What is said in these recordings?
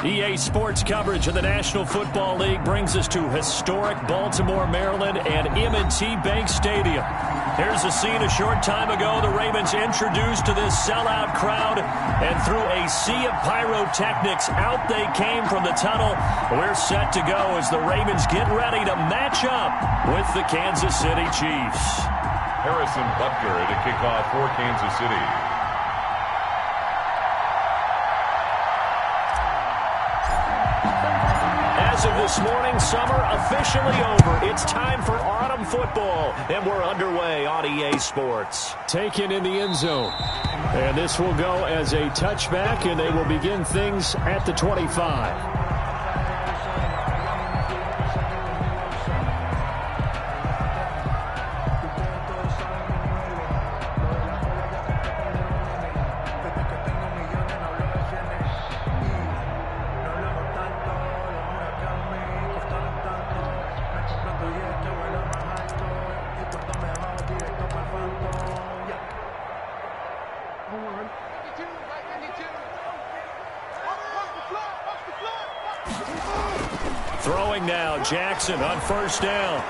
EA Sports coverage of the National Football League brings us to historic Baltimore, Maryland, and M&T Bank Stadium. Here's a scene a short time ago. The Ravens introduced to this sellout crowd, and through a sea of pyrotechnics, out they came from the tunnel. We're set to go as the Ravens get ready to match up with the Kansas City Chiefs. Harrison Butker to kick off for Kansas City. As of this morning, summer officially over. It's time for autumn football, and we're underway on EA Sports. Taken in the end zone. And this will go as a touchback, and they will begin things at the 25. Throwing now, Jackson on first down.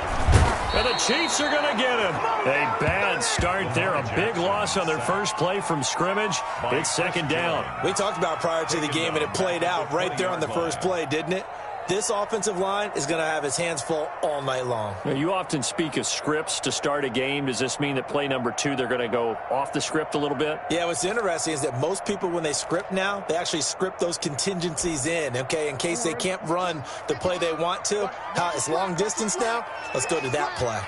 And the Chiefs are going to get him. A bad start there. A big loss on their first play from scrimmage. It's second down. We talked about prior to the game, and it played out right there on the first play, didn't it? This offensive line is going to have his hands full all night long. Now, you often speak of scripts to start a game. Does this mean that play number 2, they're going to go off the script a little bit? Yeah, what's interesting is that most people, when they script now, they actually script those contingencies in, okay, in case they can't run the play they want to. How it's long distance now, let's go to that play.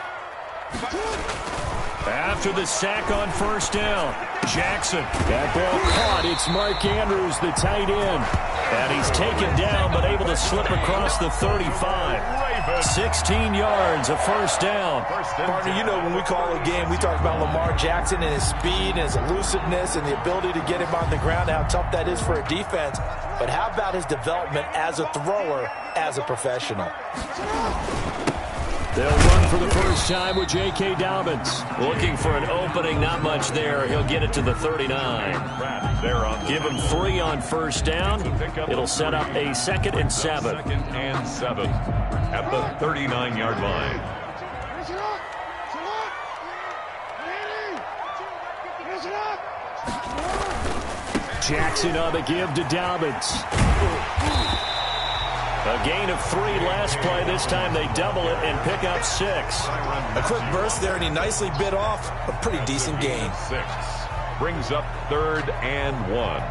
After the sack on first down, Jackson. That ball caught. It's Mark Andrews, the tight end. And he's taken down, but able to slip across the 35. 16 yards, a first down. Partner, you know when we call a game, we talk about Lamar Jackson and his speed and his elusiveness and the ability to get him on the ground, how tough that is for a defense. But how about his development as a thrower, as a professional? They'll run for the first time with J.K. Dobbins. Looking for an opening, not much there. He'll get it to the 39. Give him 3 on first down. It'll set up a 2nd and 7. 2nd and 7 at the 39-yard line. Jackson on the give to Dobbins. A gain of 3 last play. This time they double it and pick up 6. A quick burst there, and he nicely bit off a pretty decent gain. 6 brings up 3rd and 1.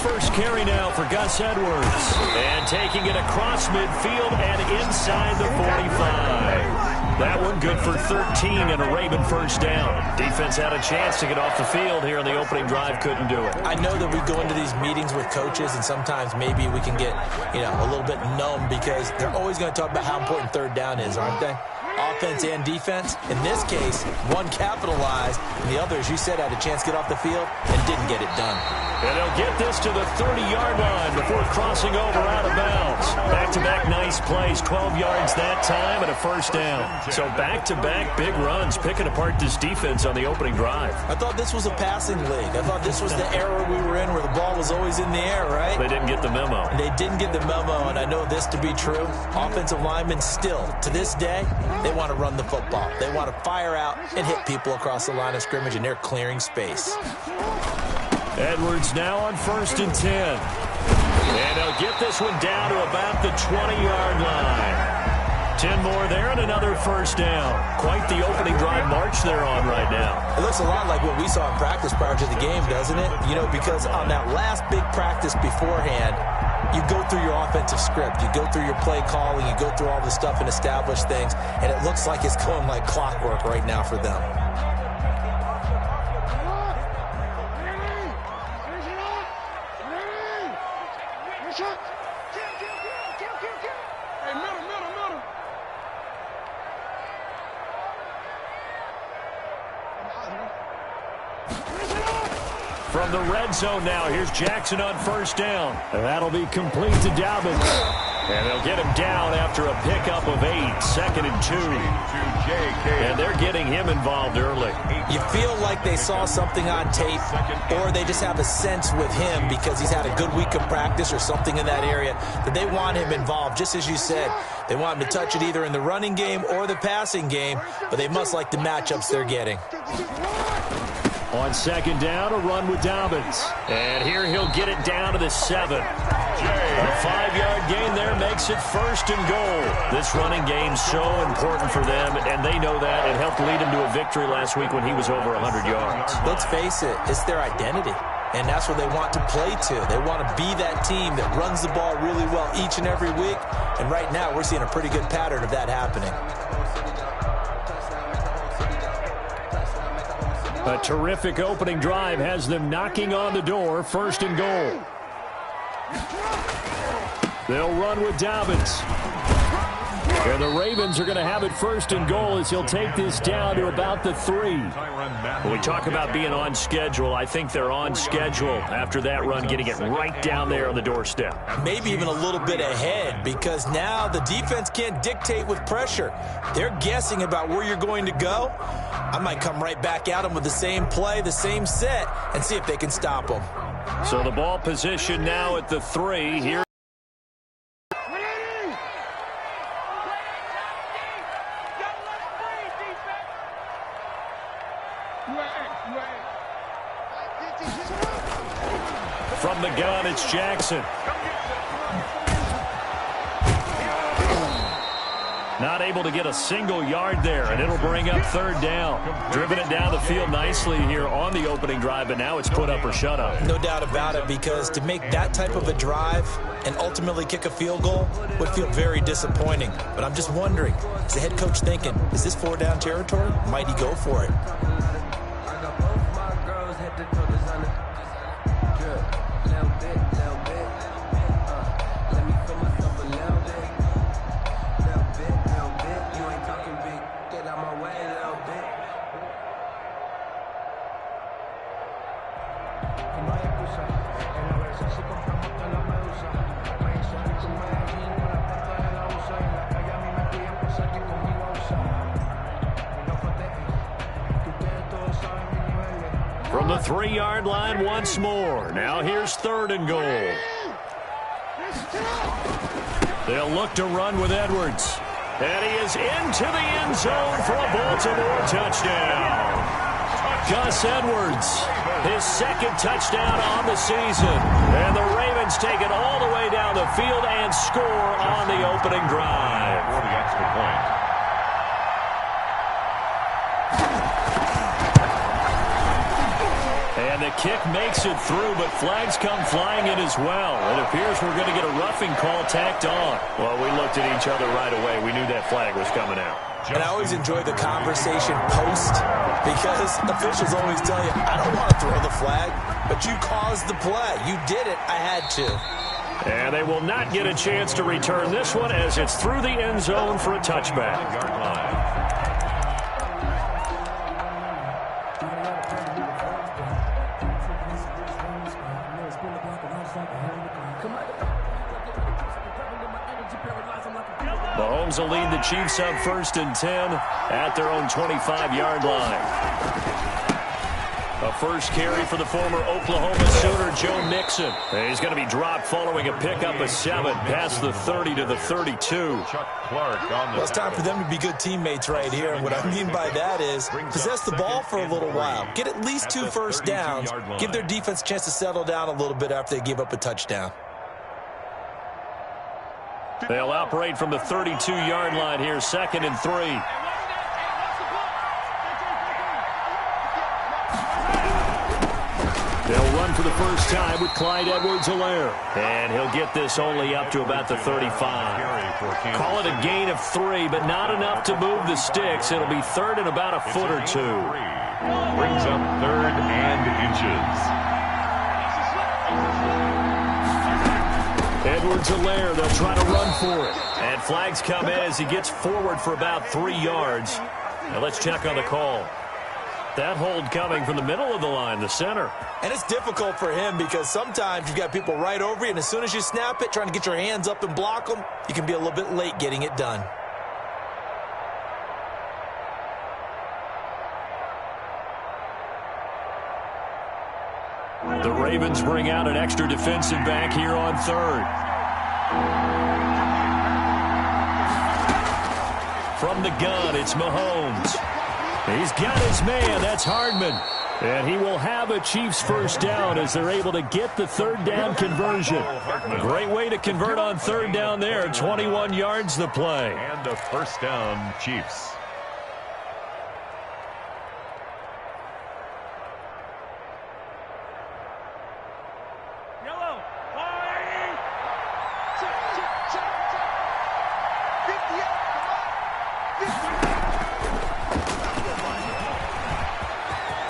First carry now for Gus Edwards. And taking it across midfield and inside the 45. That one good for 13 and a Raven first down. Defense had a chance to get off the field here in the opening drive, couldn't do it. I know that we go into these meetings with coaches, and sometimes maybe we can get, a little bit numb because they're always going to talk about how important 3rd down is, aren't they? Offense and defense. In this case, one capitalized, and the other, as you said, had a chance to get off the field and didn't get it done. And they'll get this to the 30-yard line before crossing over out of bounds. Back-to-back nice plays, 12 yards that time and a first down. So back-to-back big runs, picking apart this defense on the opening drive. I thought this was a passing league. I thought this was the era we were in where the ball was always in the air, right? They didn't get the memo. They didn't get the memo, and I know this to be true. Offensive linemen still, to this day, they want to run the football. They want to fire out and hit people across the line of scrimmage, and they're clearing space. Edwards now on 1st and 10. And they'll get this one down to about the 20-yard line. 10 more there and another first down. Quite the opening drive march they're on right now. It looks a lot like what we saw in practice prior to the game, doesn't it? Because on that last big practice beforehand, you go through your offensive script. You go through your play calling. You go through all the stuff and establish things. And it looks like it's going like clockwork right now for them. From the red zone now, here's Jackson on first down. And that'll be complete to Dobbins. And they'll get him down after a pickup of 8, 2nd and 2. And they're getting him involved early. You feel like they saw something on tape, or they just have a sense with him because he's had a good week of practice or something in that area that they want him involved. Just as you said, they want him to touch it either in the running game or the passing game, but they must like the matchups they're getting. On 2nd down, a run with Dobbins. And here he'll get it down to the 7. A 5-yard gain there makes it 1st and goal. This running game's so important for them, and they know that. It helped lead him to a victory last week when he was over 100 yards. Let's face it, it's their identity, and that's what they want to play to. They want to be that team that runs the ball really well each and every week, and right now we're seeing a pretty good pattern of that happening. A terrific opening drive has them knocking on the door, 1st and goal. They'll run with Dobbins. And the Ravens are going to have it 1st and goal as he'll take this down to about the 3. When we talk about being on schedule, I think they're on schedule after that run, getting it right down there on the doorstep. Maybe even a little bit ahead, because now the defense can't dictate with pressure. They're guessing about where you're going to go. I might come right back at them with the same play, the same set, and see if they can stop them. So the ball position now at the 3. Here. From the gun, it's Jackson. Not able to get a single yard there, and it'll bring up 3rd down. Driven it down the field nicely here on the opening drive, but now it's put up or shut up. No doubt about it, because to make that type of a drive and ultimately kick a field goal would feel very disappointing. But I'm just wondering, is the head coach thinking, is this 4-down territory? Might he go for it? From the 3-yard line once more. Now here's 3rd and goal. They'll look to run with Edwards. And he is into the end zone for a Baltimore touchdown. Gus Edwards, his 2nd touchdown on the season. And the Ravens take it all the way down the field and score on the opening drive. For the extra point. And the kick makes it through, but flags come flying in as well. It appears we're going to get a roughing call tacked on. Well, we looked at each other right away. We knew that flag was coming out. And I always enjoy the conversation post, because officials always tell you, I don't want to throw the flag, but you caused the play. You did it. I had to. And they will not get a chance to return this one as it's through the end zone for a touchback. Mahomes will lead the Chiefs up 1st and 10 at their own 25-yard line. A first carry for the former Oklahoma Sooner, Joe Mixon. And he's going to be dropped following a pickup of 7 past the 30 to the 32. Well, it's time for them to be good teammates right here. And what I mean by that is possess the ball for a little while. Get at least 2 first downs. Give their defense a chance to settle down a little bit after they give up a touchdown. They'll operate from the 32-yard line here, 2nd and 3. They'll run for the first time with Clyde Edwards-Helaire. And he'll get this only up to about the 35. Call it a gain of 3, but not enough to move the sticks. It'll be 3rd and about a foot or 2. Brings up 3rd and inches. Edwards-Helaire, they'll try to run for it. And flags come in as he gets forward for about 3 yards. Now let's check on the call. That hold coming from the middle of the line, the center. And it's difficult for him because sometimes you've got people right over you, and as soon as you snap it, trying to get your hands up and block them, you can be a little bit late getting it done. The Ravens bring out an extra defensive back here on third. From the gun, it's Mahomes. He's got his man. That's Hardman. And he will have a Chiefs first down as they're able to get the third down conversion. Great way to convert on third down there. 21 yards the play. And a first down, Chiefs.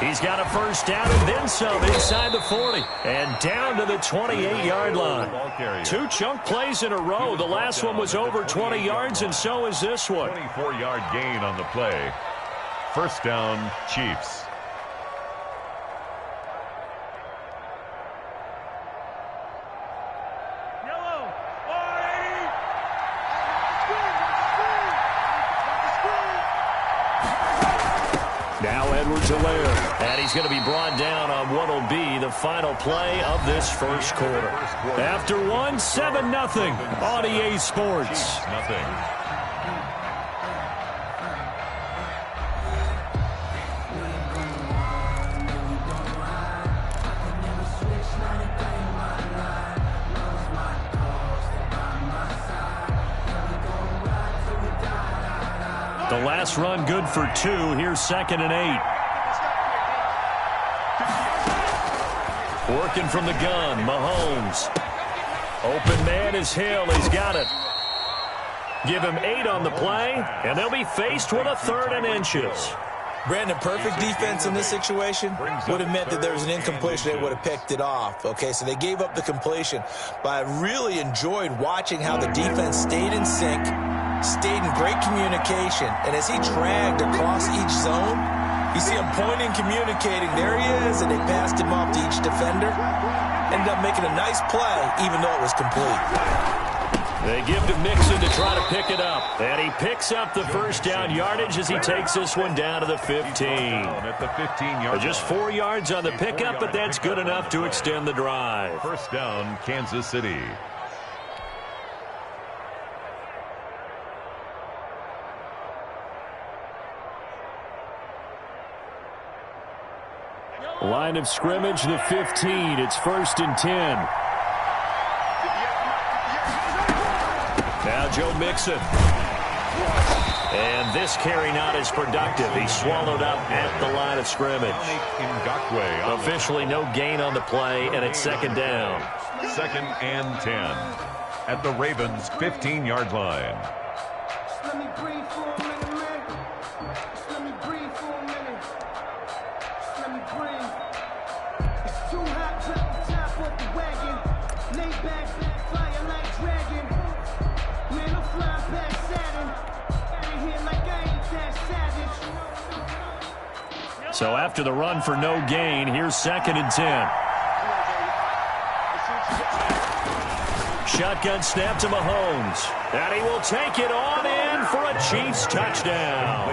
He's got a first down and then some inside the 40 and down to the 28-yard line. 2 chunk plays in a row. The last one was over 20 yards, and so is this one. 24-yard gain on the play. First down, Chiefs. And he's going to be brought down on what will be the final play of this first quarter. After 1, 7-0 on EA Sports. The last run good for 2. Here's 2nd and 8. Working from the gun, Mahomes. Open man is Hill. He's got it. Give him 8 on the play, and they'll be faced with a 3rd and inches. Brandon, perfect defense in this situation would have meant that there was an incompletion. They would have picked it off. Okay, so they gave up the completion. But I really enjoyed watching how the defense stayed in sync, stayed in great communication, and as he dragged across each zone, you see him pointing, communicating. There he is, and they passed him off to each defender. Ended up making a nice play, even though it was complete. They give to Mixon to try to pick it up. And he picks up the first down yardage as he takes this one down to the 15. At the 15-yard Just 4 yards on the pickup, but that's good enough to extend the drive. First down, Kansas City. Line of scrimmage, the 15. It's 1st and 10. Now Joe Mixon. And this carry not as productive. He's swallowed up at the line of scrimmage. Officially no gain on the play, and it's 2nd down. 2nd and 10 at the Ravens' 15-yard line. Let me breathe for a minute, man. Let me breathe for a minute. Let me breathe. It's too hot to the top of the wagon. Lay back, fire like dragon. Man, I'm flying past Saturn. Out of here like I ain't that savage. So after the run for no gain, here's 2nd and 10. Shotgun snap to Mahomes. And he will take it on in for a Chiefs touchdown.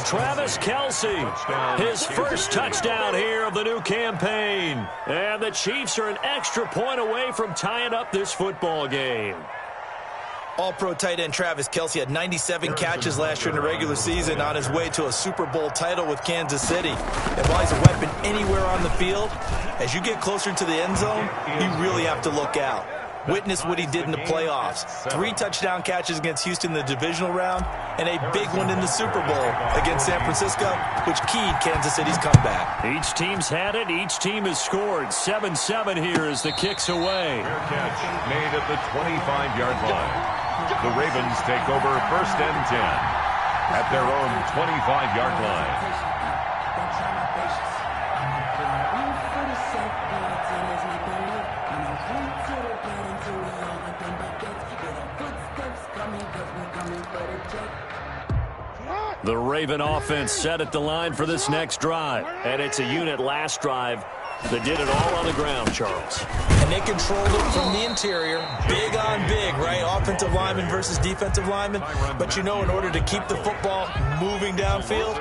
Travis Kelce, his first touchdown here of the new campaign. And the Chiefs are an extra point away from tying up this football game. All-pro tight end Travis Kelce had 97 catches last year in the regular season on his way to a Super Bowl title with Kansas City. And while he's a weapon anywhere on the field, as you get closer to the end zone, you really have to look out. Witness what he did in the playoffs. 3 touchdown catches against Houston in the divisional round, and a big one in the Super Bowl against San Francisco, which keyed Kansas City's comeback. Each team's had it. Each team has scored. 7-7 here as the kick's away. Fair catch made at the 25-yard line. The Ravens take over 1st and 10 at their own 25-yard line. The Raven offense set at the line for this next drive. And it's a unit last drive that did it all on the ground, Charles. And they controlled it from the interior, big on big, right? Offensive lineman versus defensive lineman. But you know, in order to keep the football moving downfield,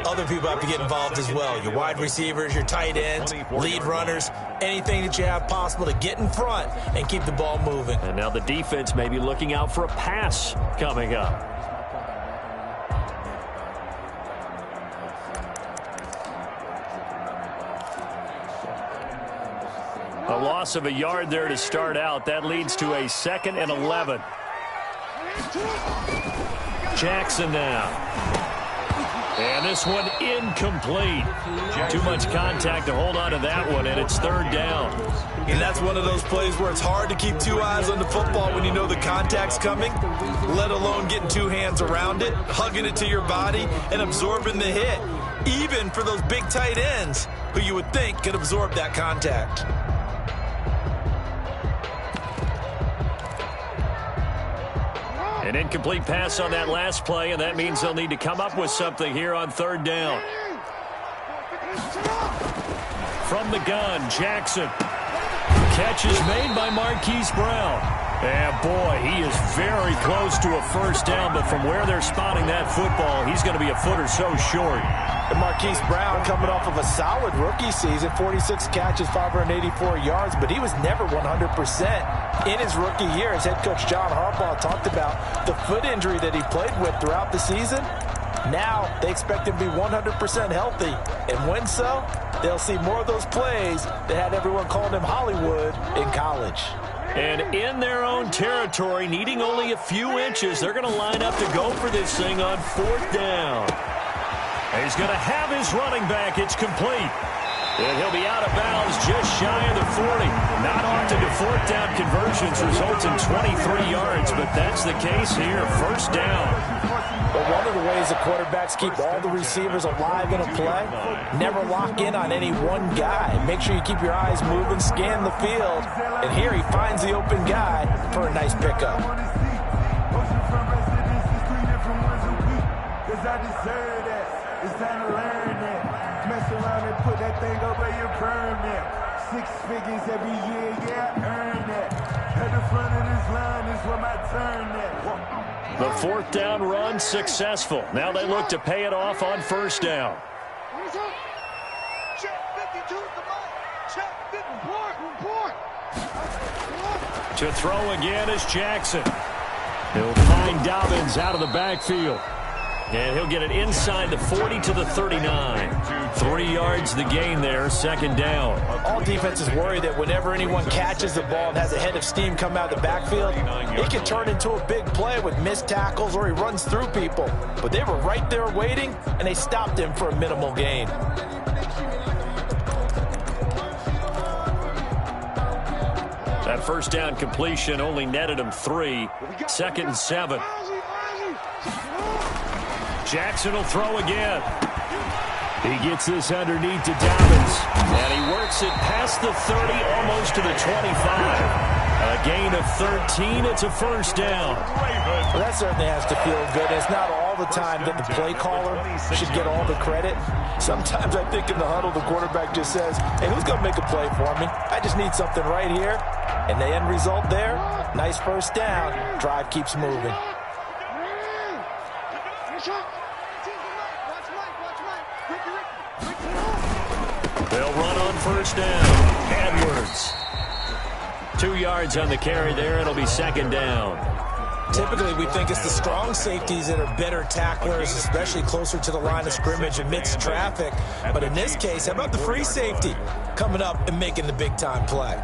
other people have to get involved as well. Your wide receivers, your tight ends, lead runners, anything that you have possible to get in front and keep the ball moving. And now the defense may be looking out for a pass coming up. A loss of a yard there to start out. That leads to a 2nd and 11. Jackson now. And this one incomplete. Too much contact to hold on to that one, and it's 3rd down. And that's one of those plays where it's hard to keep 2 eyes on the football when you know the contact's coming, let alone getting 2 hands around it, hugging it to your body, and absorbing the hit, even for those big tight ends who you would think could absorb that contact. An incomplete pass on that last play, and that means they'll need to come up with something here on 3rd down. From the gun, Jackson. Catch is made by Marquise Brown. And boy, he is very close to a 1st down, but from where they're spotting that football, he's going to be a foot or so short. And Marquise Brown coming off of a solid rookie season, 46 catches, 584 yards, but he was never 100% in his rookie year. As head coach John Harbaugh talked about the foot injury that he played with throughout the season. Now they expect him to be 100% healthy, and when so, they'll see more of those plays that had everyone calling him Hollywood in college. And in their own territory, needing only a few inches, they're going to line up to go for this thing on 4th down. And he's going to have his running back. It's complete. And he'll be out of bounds just shy of the 40. Not often do 4th down conversions results in 23 yards, but that's the case here. 1st down. But one of the ways the quarterbacks keep all the receivers alive in a play, never lock in on any one guy. Make sure you keep your eyes moving, scan the field, and here he finds the open guy for a nice pickup. It's time to learn that. Mess around and put that thing over your permit. 6 figures every year, yeah, earn that. At the front of this line is where my turn at. The 4th down run successful. Now they look to pay it off on 1st down. Check 52 the mic. Check 54 report. To throw again is Jackson. He'll find Dobbins out of the backfield. And he'll get it inside the 40 to the 39. 3 yards the gain there, 2nd down. All defenses worry that whenever anyone catches the ball and has a head of steam come out of the backfield, it can turn into a big play with missed tackles or he runs through people. But they were right there waiting, and they stopped him for a minimal gain. That 1st down completion only netted him 3. 2nd and 7. Jackson will throw again. He gets this underneath to Dobbins. And he works it past the 30, almost to the 25. A gain of 13. It's a 1st down. Well, that certainly has to feel good. It's not all the time that the play caller should get all the credit. Sometimes I think in the huddle, the quarterback just says, hey, who's going to make a play for me? I just need something right here. And the end result there, nice 1st down. Drive keeps moving. They'll run on 1st down. Edwards. 2 yards on the carry there. It'll be 2nd down. Typically, we think it's the strong safeties that are better tacklers, especially closer to the line of scrimmage amidst traffic. But in this case, how about the free safety coming up and making the big-time play?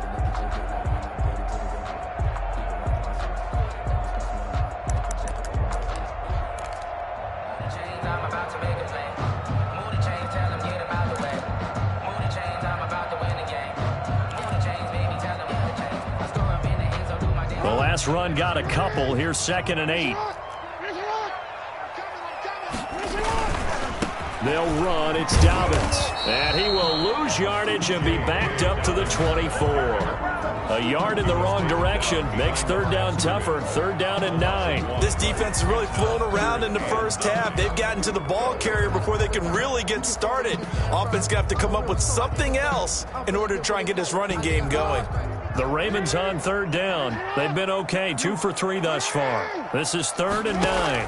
Last run got a couple. Here's 2nd and 8. They'll run. It's Dobbins. And he will lose lose yardage and be backed up to the 24. A yard in the wrong direction makes third down tougher. Third down and 9. This defense has really flown around in the first half. They've gotten to the ball carrier before they can really get started. Offense going to have to come up with something else in order to try and get this running game going. The Ravens on third down. They've been okay, 2 for 3 thus far. This is third and 9.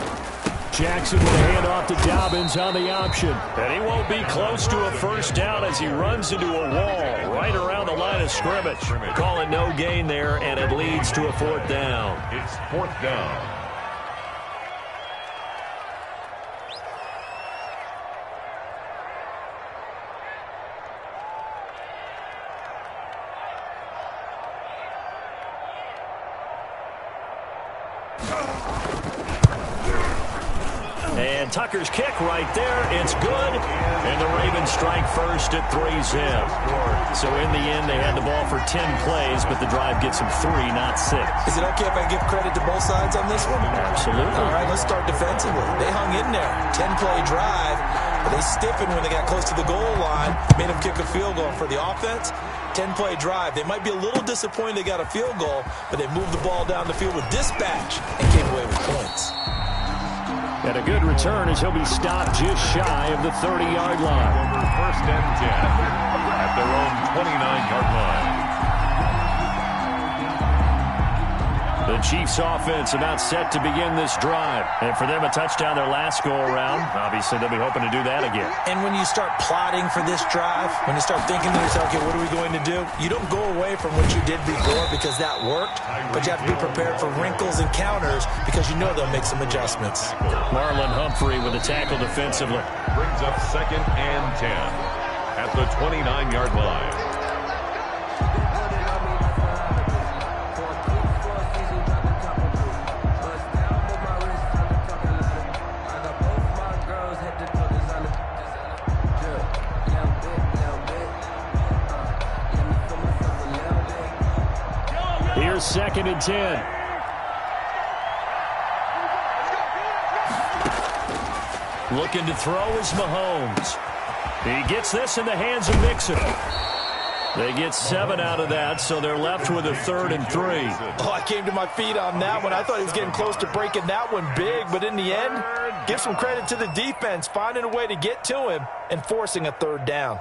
Jackson with a handoff to Dobbins on the option. And he won't be close to a first down as he runs into a wall right around the line of scrimmage. Calling no gain there, and it leads to a fourth down. It's fourth down. And Tucker's kick right there. It's good. And the Ravens strike first at 3-zip. So in the end, they had the ball for 10 plays, but the drive gets them 3, not 6. Is it okay if I give credit to both sides on this one? Absolutely. All right, let's start defensively. They hung in there. 10-play drive, but they stiffened when they got close to the goal line, made them kick a field goal. For the offense, 10-play drive. They might be a little disappointed they got a field goal, but they moved the ball down the field with dispatch and came away with points. And a good return as he'll be stopped just shy of the 30-yard line. Over first and 10 at their own 29-yard line. The Chiefs offense about set to begin this drive. And for them, a touchdown their last go-around. Obviously, they'll be hoping to do that again. And when you start plotting for this drive, when you start thinking to yourself, okay, what are we going to do? You don't go away from what you did before because that worked, but you have to be prepared for wrinkles and counters because you know they'll make some adjustments. Marlon Humphrey with a tackle defensively. Brings up second and 10 at the 29-yard line. Here's second and 10. Looking to throw is Mahomes. He gets this in the hands of Mixon. They get 7 out of that, so they're left with a 3rd and 3. Oh, I came to my feet on that one. I thought he was getting close to breaking that one big, but in the end, give some credit to the defense, finding a way to get to him and forcing a 3rd down.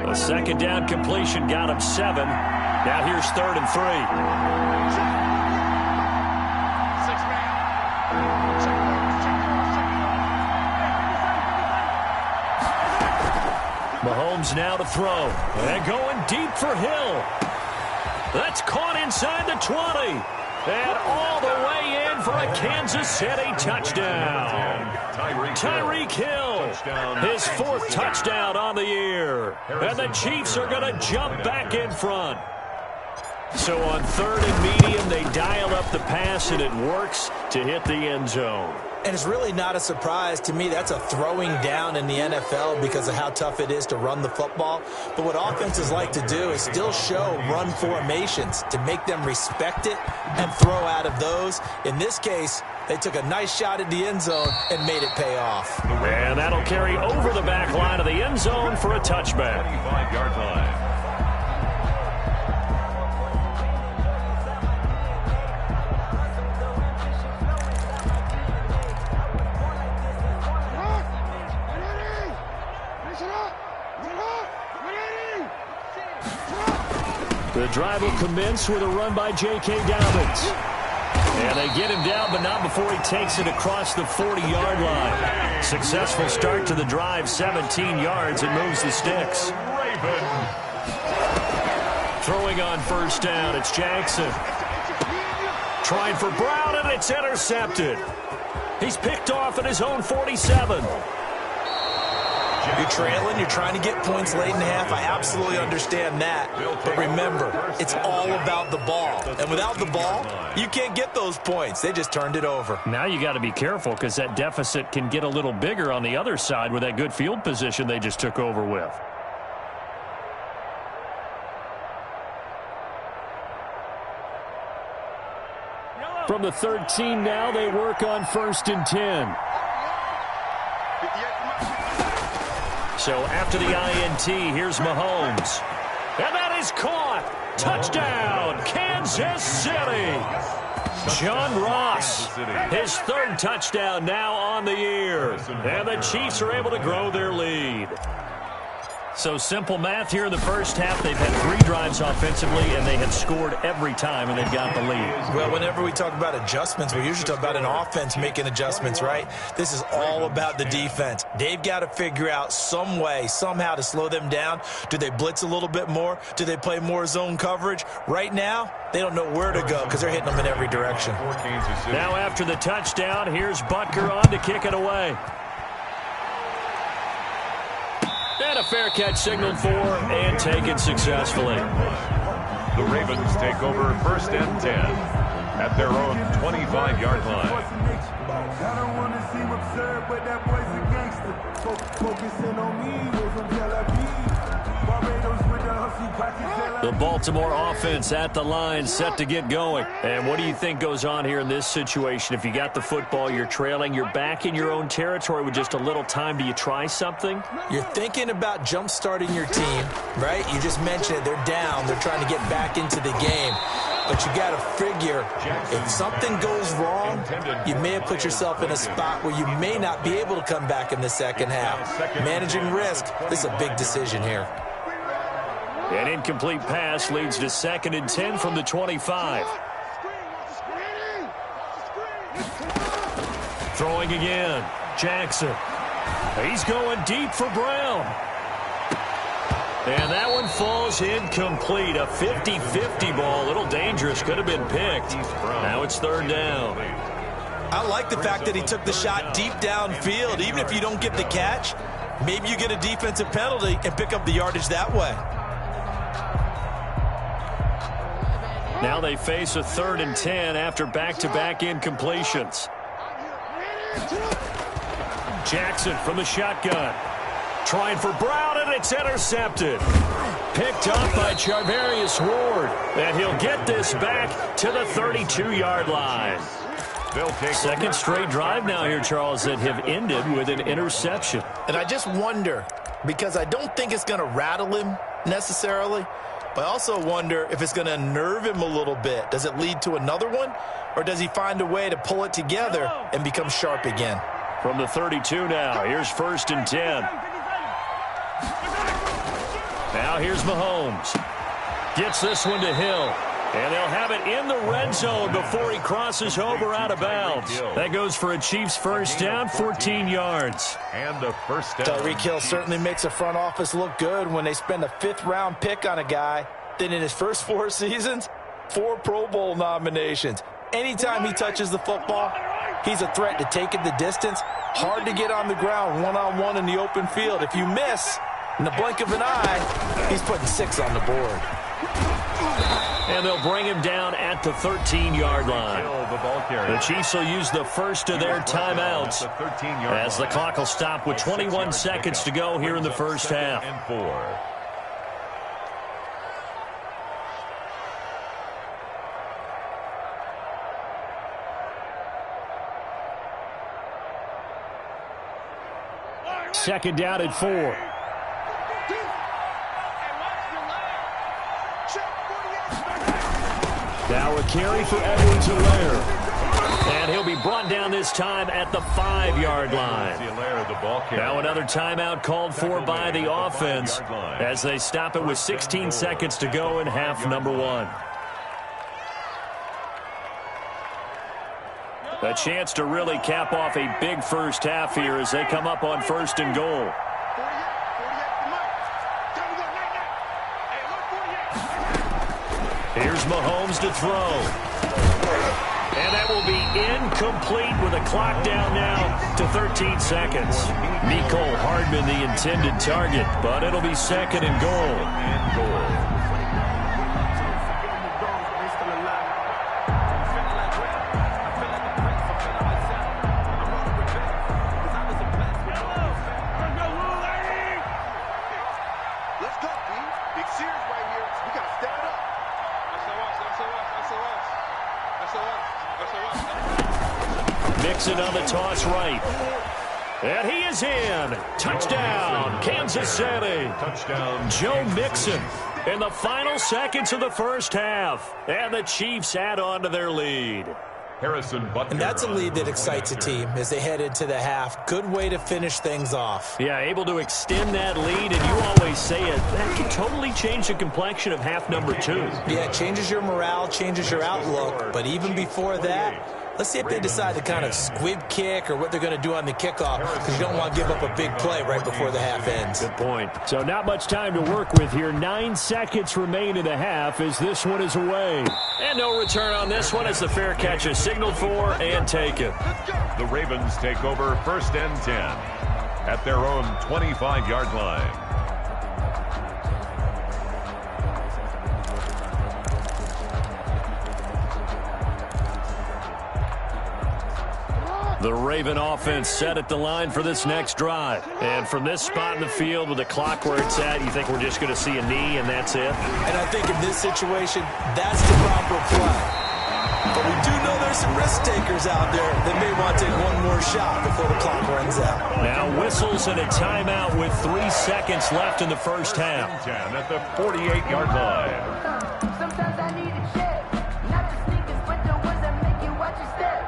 A second down completion got him 7. Now here's 3rd and 3. Mahomes now to throw. And going deep for Hill. That's caught inside the 20. And all the way in for a Kansas City touchdown. Tyreek Hill, his 4th touchdown on the year. And the Chiefs are going to jump back in front. So on 3rd and medium, they dial up the pass, and it works to hit the end zone. And it's really not a surprise to me. That's a throwing down in the NFL because of how tough it is to run the football. But what offenses like to do is still show run formations to make them respect it and throw out of those. In this case, they took a nice shot at the end zone and made it pay off. And that'll carry over the back line of the end zone for a touchback. 25-yard line. The drive will commence with a run by J.K. Dobbins. And they get him down, but not before he takes it across the 40-yard line. Successful start to the drive, 17 yards, and moves the sticks. Throwing on first down, it's Jackson. Trying for Brown, and it's intercepted. He's picked off at his own 47. You're trailing, you're trying to get points late in the half. I absolutely understand that. But remember, it's all about the ball. And without the ball, you can't get those points. They just turned it over. Now you got to be careful because that deficit can get a little bigger on the other side with that good field position they just took over with. From the 13 now, they work on 1st and 10. So after the INT, here's Mahomes. And that is caught. Touchdown, Kansas City. John Ross, his 3rd touchdown now on the year. And the Chiefs are able to grow their lead. So simple math here in the first half. They've had 3 drives offensively, and they have scored every time, and they've got the lead. Well, whenever we talk about adjustments, we usually talk about an offense making adjustments, right? This is all about the defense. They've got to figure out some way, somehow to slow them down. Do they blitz a little bit more? Do they play more zone coverage? Right now, they don't know where to go because they're hitting them in every direction. Now after the touchdown, here's Butker on to kick it away. And a fair catch signaled for and taken successfully. The Ravens take over 1st and 10 at their own 25-yard line. I don't want to seem absurd, but that boy's a gangster. Focusing on me, we're from Tel Aviv. Barbados with the hustle, pocket. The Baltimore offense at the line, set to get going. And what do you think goes on here in this situation? If you got the football, you're trailing, you're back in your own territory with just a little time. Do you try something? You're thinking about jump-starting your team, right? You just mentioned it. They're down. They're trying to get back into the game. But you got to figure, if something goes wrong, you may have put yourself in a spot where you may not be able to come back in the second half. Managing risk, this is a big decision here. An incomplete pass leads to 2nd and 10 from the 25. Throwing again. Jackson. He's going deep for Brown. And that one falls incomplete. A 50-50 ball. A little dangerous. Could have been picked. Now it's 3rd down. I like the fact that he took the shot deep downfield. Even if you don't get the catch, maybe you get a defensive penalty and pick up the yardage that way. Now they face a 3rd and 10 after back-to-back incompletions. Jackson from the shotgun. Trying for Brown, and it's intercepted. Picked up by Charvarius Ward. And he'll get this back to the 32-yard line. 2nd straight drive now here, Charles, that have ended with an interception. And I just wonder, because I don't think it's going to rattle him necessarily, but I also wonder if it's going to unnerve him a little bit. Does it lead to another one, or does he find a way to pull it together and become sharp again? From the 32 now, here's 1st and 10. Now here's Mahomes. Gets this one to Hill. And they'll have it in the red zone before he crosses over out of bounds. That goes for a Chiefs 1st down, 14 yards. And the 1st down. Tyreek Hill certainly makes a front office look good when they spend a 5th-round pick on a guy. Then in his first 4 seasons, 4 Pro Bowl nominations. Anytime he touches the football, he's a threat to take it the distance. Hard to get on the ground one-on-one in the open field. If you miss, in the blink of an eye, he's putting 6 on the board. And they'll bring him down at the 13-yard line. The Chiefs will use the first of their timeouts as the clock will stop with 21 seconds to go here in the first half. Second down at 4. Now a carry for Edwards-Helaire. And he'll be brought down this time at the 5-yard line. Now another timeout called for by the offense as they stop it with 16 seconds to go in half number 1. A chance to really cap off a big first half here as they come up on 1st and goal. Here's Mahomes to throw. And that will be incomplete with a clock down now to 13 seconds. Mecole Hardman the intended target, but it'll be 2nd and goal. SOS. Mixon on the toss right. And he is in. Touchdown, Kansas City. Touchdown, Joe Mixon in the final seconds of the first half. And the Chiefs add on to their lead. Harrison Butker. And that's a lead that excites a team as they head into the half. Good way to finish things off. Yeah, able to extend that lead, and you always say it, that can totally change the complexion of half number 2. Yeah, it changes your morale, changes your outlook. But even before that, let's see if they decide to kind of squib kick or what they're going to do on the kickoff, because you don't want to give up a big play right before the half ends. Good point. So not much time to work with here. 9 seconds remain in the half as this one is away. And no return on this one as the fair catch is signaled for and taken. The Ravens take over 1st and 10 at their own 25-yard line. The Raven offense set at the line for this next drive. And from this spot in the field with the clock where it's at, you think we're just going to see a knee and that's it? And I think in this situation, that's the proper play. But we do know there's some risk takers out there that may want to take one more shot before the clock runs out. Now whistles and a timeout with 3 seconds left in the first half. 10 at the 48-yard line. Sometimes I need a check. Not the sneakers, but the ones that make you watch your step.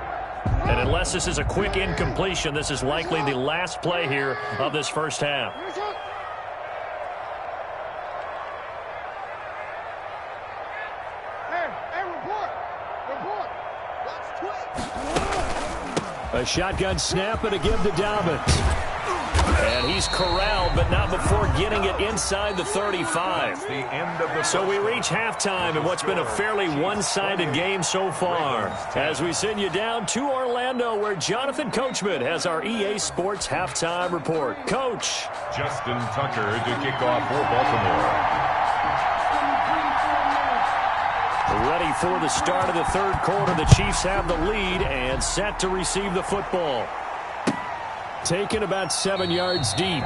And unless this is a quick incompletion, this is likely the last play here of this first half. A shotgun snap and a give to Dobbins. And he's corralled, but not before getting it inside the 35. The end of the So we reach halftime in what's been a fairly one-sided game so far. As we send you down to Orlando, where Jonathan Coachman has our EA Sports halftime report. Coach. Justin Tucker to kick off for Baltimore. Ready for the start of the third quarter. The Chiefs have the lead and set to receive the football. Taken about 7 yards deep.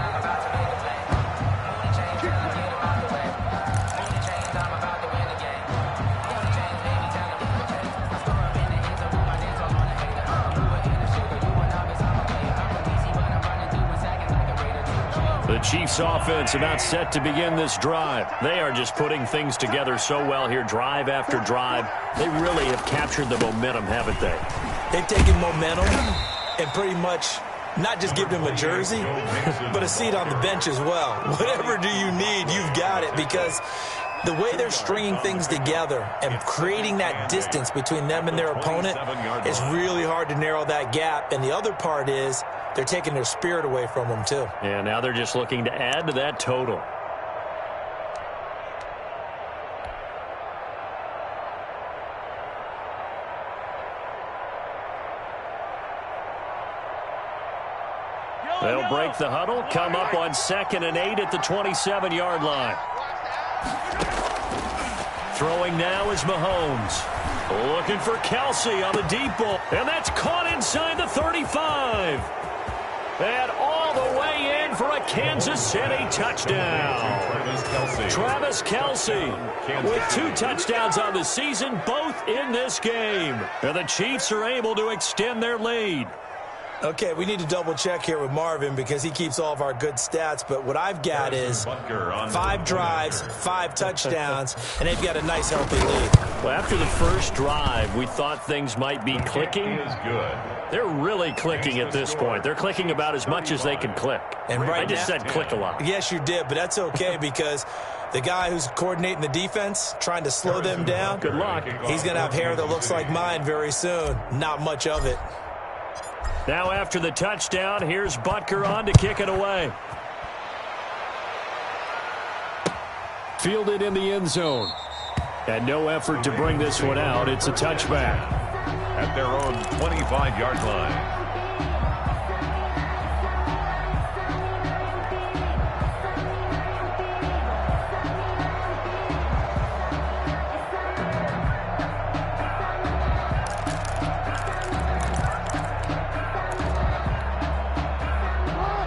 The Chiefs offense about set to begin this drive. They are just putting things together so well here, drive after drive. They really have captured the momentum, haven't they? They've taken momentum and pretty much not just give them a jersey, but a seat on the bench as well. Whatever do you need, you've got it, because the way they're stringing things together and creating that distance between them and their opponent is really hard to narrow that gap. And the other part is they're taking their spirit away from them, too. Yeah, now they're just looking to add to that total. They'll break the huddle, come up on 2nd and 8 at the 27-yard line. Throwing now is Mahomes. Looking for Kelsey on the deep ball. And that's caught inside the 35. And all the way in for a Kansas City touchdown. Travis Kelsey with 2 touchdowns on the season, both in this game. And the Chiefs are able to extend their lead. Okay, we need to double check here with Marvin because he keeps all of our good stats. But what I've got is 5 drives, 5 touchdowns, and they've got a nice, healthy lead. Well, after the first drive, we thought things might be clicking. They're really clicking at this point. They're clicking about as much as they can click. And right I just said click a lot. Yes, you did, but that's okay because the guy who's coordinating the defense, trying to slow them down, good luck. He's going to have hair that looks like mine very soon. Not much of it. Now after the touchdown, here's Butker on to kick it away. Fielded in the end zone. And no effort to bring this one out. It's a touchback. At their own 25-yard line.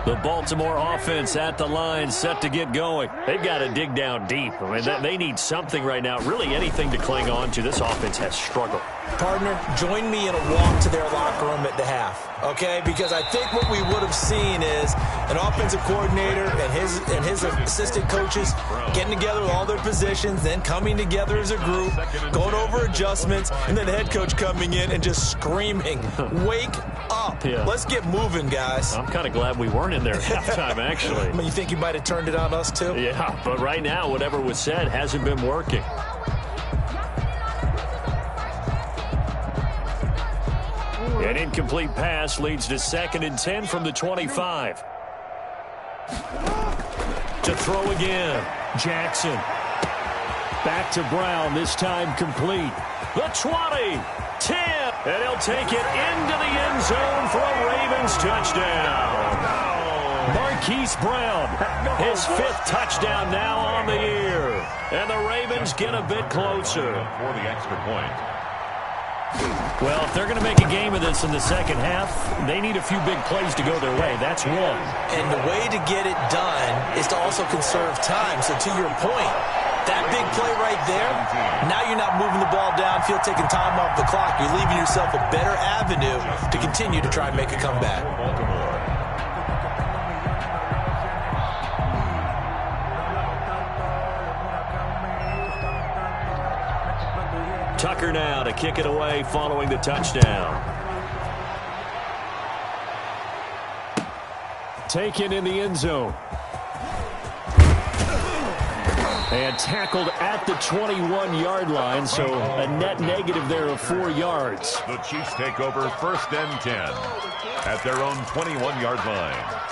The Baltimore offense at the line, set to get going. They've got to dig down deep. I mean, they need something right now, really anything to cling on to. This offense has struggled. Partner, join me in a walk to their locker room at the half, okay? Because I think what we would have seen is an offensive coordinator and his assistant coaches getting together with all their positions, then coming together as a group, going over adjustments, and then the head coach coming in and just screaming, "Wake up. Yeah. Let's get moving, guys." I'm kind of glad we weren't in there at halftime, actually. I mean, you think you might have turned it on us, too? Yeah, but right now, whatever was said hasn't been working. An incomplete pass leads to 2nd and 10 from the 25. To throw again. Jackson. Back to Brown, this time complete. The 20, 10, and he'll take it into the end zone for a Ravens touchdown. Marquise Brown, his 5th touchdown now on the year. And the Ravens get a bit closer. For the extra point. Well, if they're going to make a game of this in the second half, they need a few big plays to go their way. That's one. And the way to get it done is to also conserve time. So to your point, that big play right there, now you're not moving the ball downfield, taking time off the clock. You're leaving yourself a better avenue to continue to try and make a comeback. Tucker now to kick it away following the touchdown. Taken in the end zone. And tackled at the 21-yard line, so a net negative there of 4 yards. The Chiefs take over 1st and 10 at their own 21-yard line.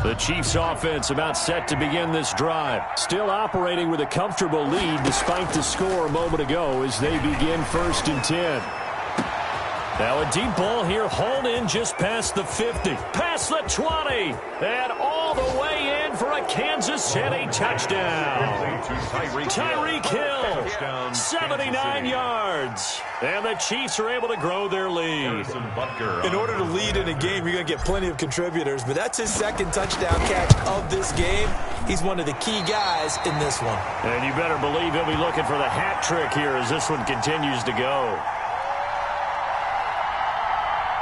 The Chiefs offense about set to begin this drive. Still operating with a comfortable lead despite the score a moment ago as they begin 1st and 10. Now a deep ball here, hauled in just past the 50. Past the 20. And all the way in for a Kansas City touchdown. Tyreek Hill, 79 yards. And the Chiefs are able to grow their lead. In order to lead in a game, you're going to get plenty of contributors, but that's his 2nd touchdown catch of this game. He's one of the key guys in this one. And you better believe he'll be looking for the hat trick here as this one continues to go.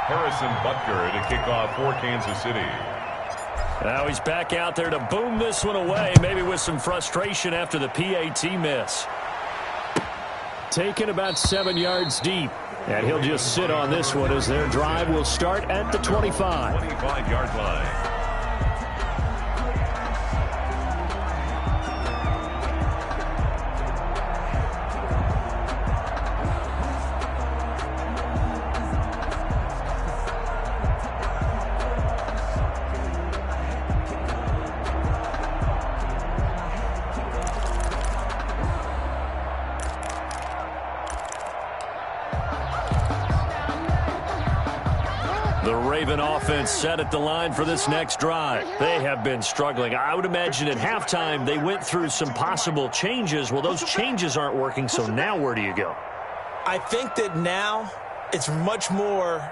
Harrison Butker to kick off for Kansas City. Now he's back out there to boom this one away, maybe with some frustration after the PAT miss. Taken about 7 yards deep. And he'll just sit on this one as their drive will start at the 25. 25-yard line. The Raven offense set at the line for this next drive. They have been struggling. I would imagine at halftime they went through some possible changes. Well, those changes aren't working, so now where do you go? I think that now it's much more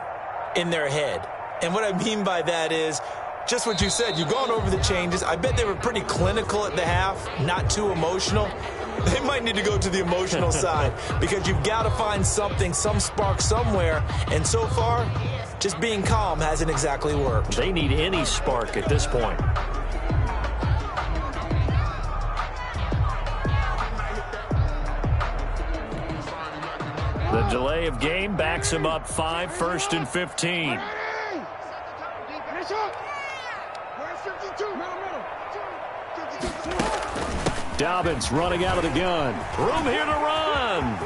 in their head. And what I mean by that is just what you said. You've gone over the changes. I bet they were pretty clinical at the half, not too emotional. They might need to go to the emotional side because you've got to find something, some spark somewhere. And so far, just being calm hasn't exactly worked. They need any spark at this point. The delay of game backs him up 5, 1st and 15. Dobbins running out of the gun. Room here to run.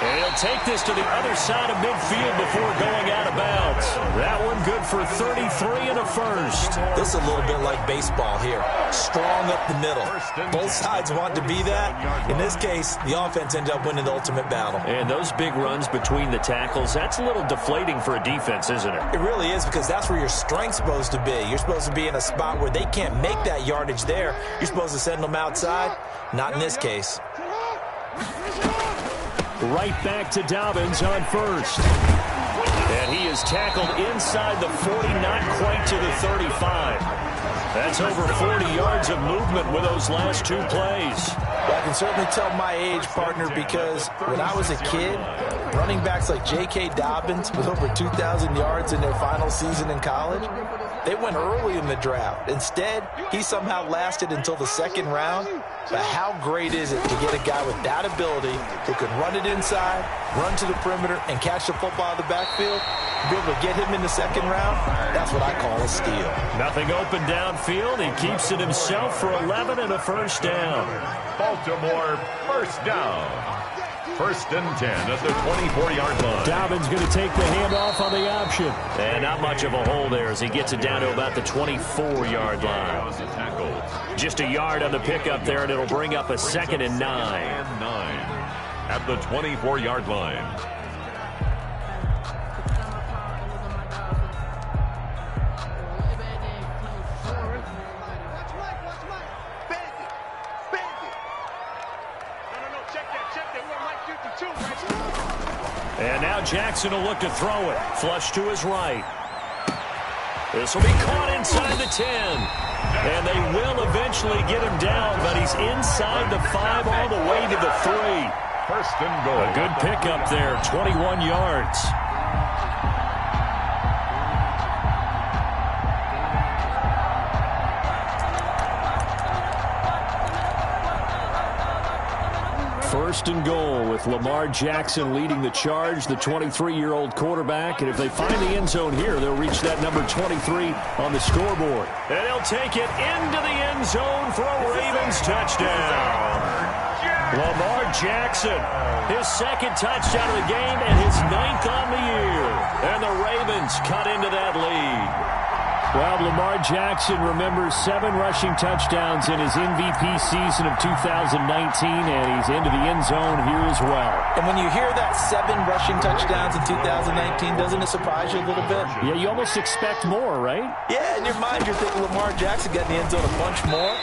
And he'll take this to the other side of midfield before going out of bounds. That one good for 33 and a first. This is a little bit like baseball here. Strong up the middle. Both sides want to be that. In this case, the offense ended up winning the ultimate battle. And those big runs between the tackles, that's a little deflating for a defense, isn't it? It really is, because that's where your strength's supposed to be. You're supposed to be in a spot where they can't make that yardage there. You're supposed to send them outside. Not in this case. Right back to Dobbins on first. And he is tackled inside the 40, not quite to the 35. That's over 40 yards of movement with those last two plays. Well, I can certainly tell my age, partner, because when I was a kid, running backs like J.K. Dobbins with over 2,000 yards in their final season in college, they went early in the draft. Instead, he somehow lasted until the second round. But how great is it to get a guy with that ability who can run it inside, run to the perimeter, and catch the football in the backfield? Be able to get him in the second round, that's what I call a steal. Nothing open downfield. He keeps it himself for 11 and a first down. Baltimore first down. First and 10 at the 24-yard line. Dobbins going to take the handoff on the option. And not much of a hole there as he gets it down to about the 24-yard line. Just a yard on the pickup there, and it'll bring up a 2nd and 9. At the 24-yard line. And now Jackson will look to throw it. Flush to his right. This will be caught inside the 10. And they will eventually get him down, but he's inside the 5 all the way to the 3. First and goal. A good pickup there, 21 yards. First and goal with Lamar Jackson leading the charge, the 23-year-old quarterback. And if they find the end zone here, they'll reach that number 23 on the scoreboard. And he'll take it into the end zone for a Ravens touchdown. Lamar Jackson, his second touchdown of the game and his 9th on the year. And the Ravens cut into that lead. Well, Lamar Jackson remembers 7 rushing touchdowns in his MVP season of 2019, and he's into the end zone here as well. And when you hear that 7 rushing touchdowns in 2019, doesn't it surprise you a little bit? Yeah, you almost expect more, right? Yeah, in your mind, you're thinking Lamar Jackson got in the end zone a bunch more.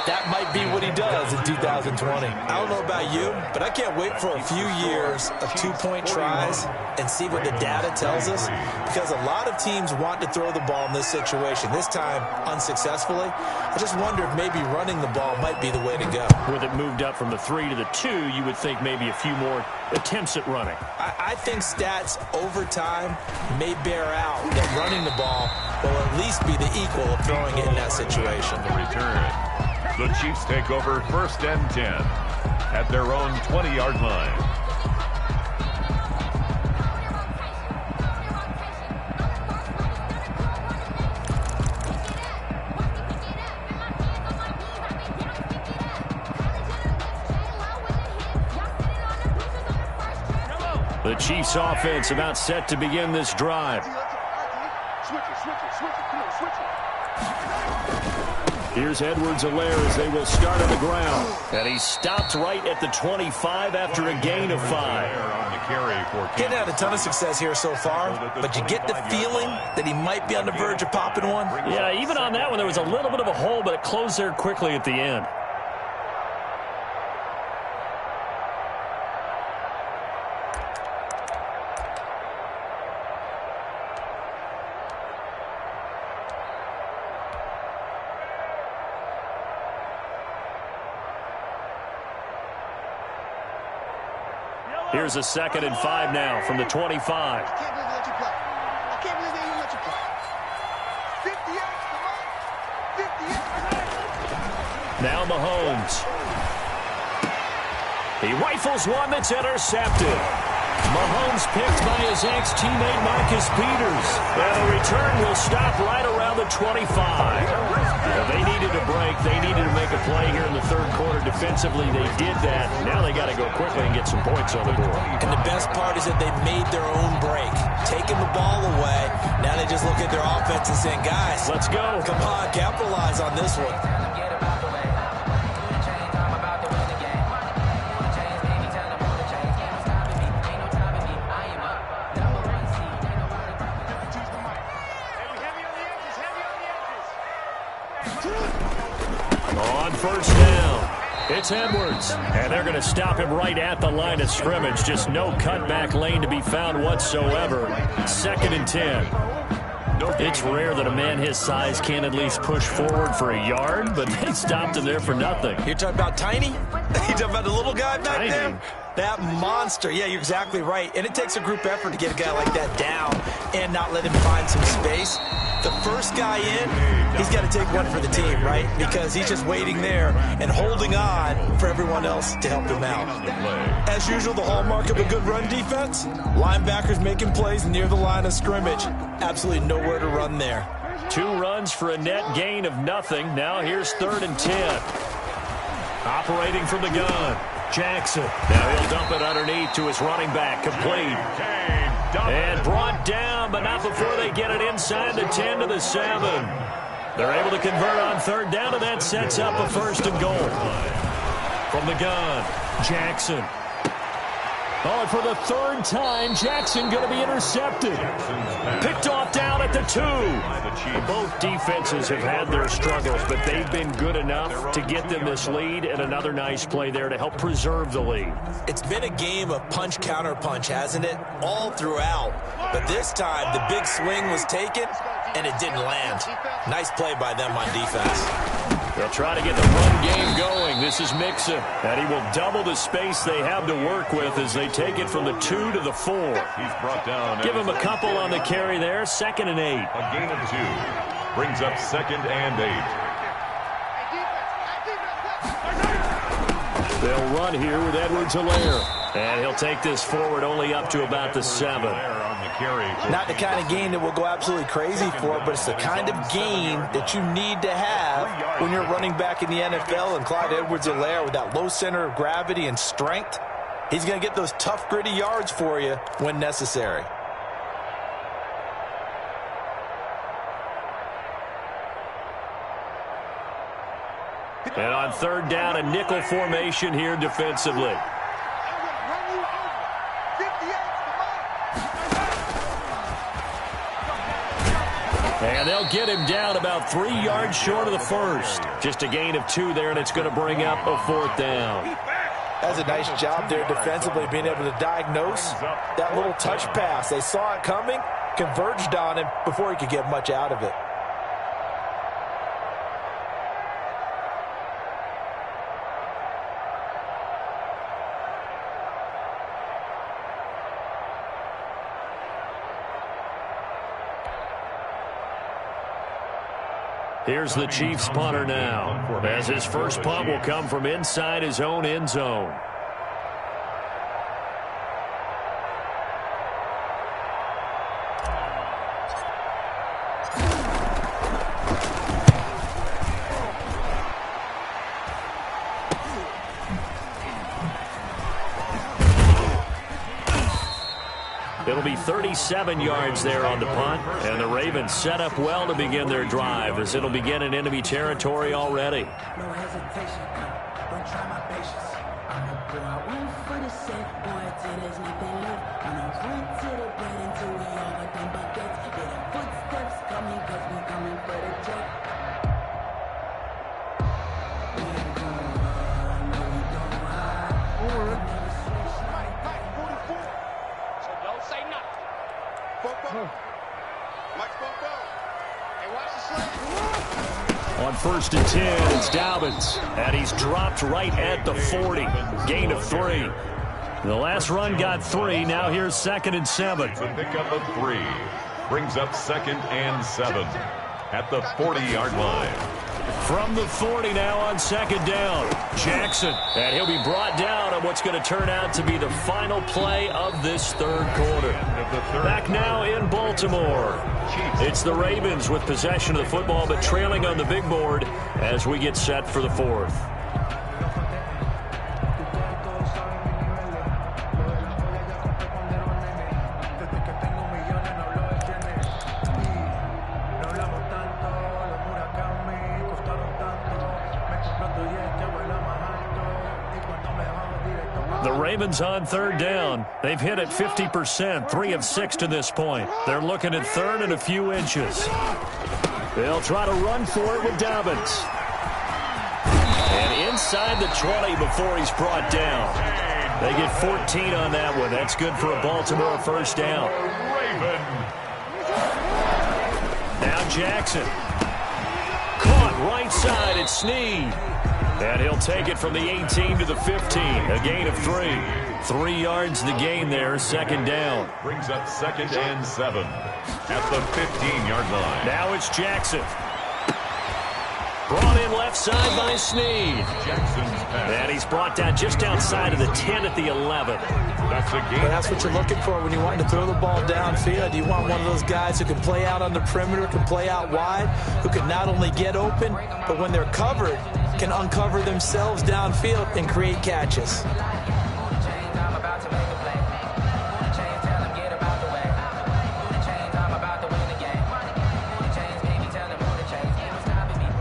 That might be what he does in 2020. I don't know about you, but I can't wait for a few years of 2-point tries and see what the data tells us, because a lot of teams want to throw the ball in this situation, this time unsuccessfully. I just wonder if maybe running the ball might be the way to go. With it moved up from the 3 to the 2, you would think maybe a few more attempts at running. I think stats over time may bear out that running the ball will at least be the equal of throwing it in that situation. The return. The Chiefs take over first and 10 at their own 20-yard line. The Chiefs offense about set to begin this drive. Here's Edwards-Helaire as they will start on the ground. And he stopped right at the 25 after a gain of 5. Getting had a ton of success here so far, but you get the feeling that he might be on the verge of popping one. Yeah, even on that one, there was a little bit of a hole, but it closed there quickly at the end. Here's a 2nd and 5 now from the 25. I can't believe they let you play. I can't believe they even let you play. 50 yards, 50 yards. Now Mahomes. He rifles one that's intercepted. Mahomes picked by his ex-teammate Marcus Peters. And the return will stop right around the 25. They needed a break. They needed to make a play here in the third quarter. Defensively, they did that. Now they got to go quickly and get some points on the board. And the best part is that they made their own break, taking the ball away. Now they just look at their offense and saying, guys, let's go. Come on, capitalize on this one. On first down, It's Edwards, and they're going to stop him right at the line of scrimmage. Just no cutback lane to be found whatsoever. 2nd and 10. It's rare that a man his size can at least push forward for a yard, but they stopped him there for nothing. You're talking about Tiny? You're talking about the little guy back there? That monster. Yeah, you're exactly right. And it takes a group effort to get a guy like that down and not let him find some space. The first guy in, he's got to take one for the team, right? Because he's just waiting there and holding on for everyone else to help him out. As usual, the hallmark of a good run defense, linebackers making plays near the line of scrimmage. Absolutely nowhere to run there. 2 runs for a net gain of nothing. Now here's 3rd and 10. Operating from the gun, Jackson. Now he'll dump it underneath to his running back. Complete. And brought down, but not before they get it inside the 10 to the 7. They're able to convert on 3rd down, and that sets up a 1st and goal. From the gun, Jackson. Oh, and for the 3rd time, Jackson going to be intercepted. Picked off down at the 2. Both defenses have had their struggles, but they've been good enough to get them this lead, and another nice play there to help preserve the lead. It's been a game of punch-counter-punch, hasn't it? All throughout. But this time, the big swing was taken, and it didn't land. Nice play by them on defense. They'll try to get the run game going. This is Mixon, and he will double the space they have to work with as they take it from the 2 to the 4. He's brought down. Give him a couple on the carry there. 2nd and 8. A gain of 2 brings up 2nd and 8. They'll run here with Edwards-Helaire. And he'll take this forward only up to about the 7. Not the kind of gain that we'll go absolutely crazy for, but it's the kind of gain that you need to have when you're running back in the NFL. And Clyde Edwards-Helaire, with that low center of gravity and strength, he's going to get those tough, gritty yards for you when necessary. And on 3rd down, a nickel formation here defensively. And they'll get him down about 3 yards short of the 1st. Just a gain of 2 there, and it's going to bring up a 4th down. That's a nice job there defensively, being able to diagnose that little touch pass. They saw it coming, converged on him before he could get much out of it. Here's the Chiefs punter now, as his first punt will come from inside his own end zone. It'll be 37 yards there on the punt, and the Ravens set up well to begin their drive as it'll begin in enemy territory already. No hesitation, don't try my patience. I'm gonna go out one for the safe boy till there's nothing left. I'm gonna run to the bed until we all got them buckets. Hear the footsteps coming, cause we coming for the check. We ain't gonna run, no we don't hide. Never switch like right, 44. So don't say nothing. Mike Popo. Hey, watch the slide. On 1st and 10, it's Dobbins, and he's dropped right at the 40. Gain of 3. The last run got 3. Now here's 2nd and 7. The pickup of 3 brings up 2nd and 7 at the 40-yard line. From the 40 now on 2nd down, Jackson. And he'll be brought down on what's going to turn out to be the final play of this 3rd quarter. Back now in Baltimore. It's the Ravens with possession of the football, but trailing on the big board as we get set for the 4th. The Ravens on 3rd down. They've hit it 50%, 3 of 6 to this point. They're looking at 3rd and a few inches. They'll try to run for it with Dobbins. And inside the 20 before he's brought down. They get 14 on that one. That's good for a Baltimore first down. Now Jackson. Caught right side at Snead. And he'll take it from the 18 to the 15. A gain of 3. 3 yards the gain there, second down. Brings up 2nd and 7 at the 15-yard line. Now it's Jackson. Brought in left side by Snead. Jackson's pass. And he's brought down just outside of the 10 at the 11. That's a gain. But that's what you're looking for when you want to throw the ball downfield. You want one of those guys who can play out on the perimeter, can play out wide, who can not only get open, but when they're covered, can uncover themselves downfield and create catches.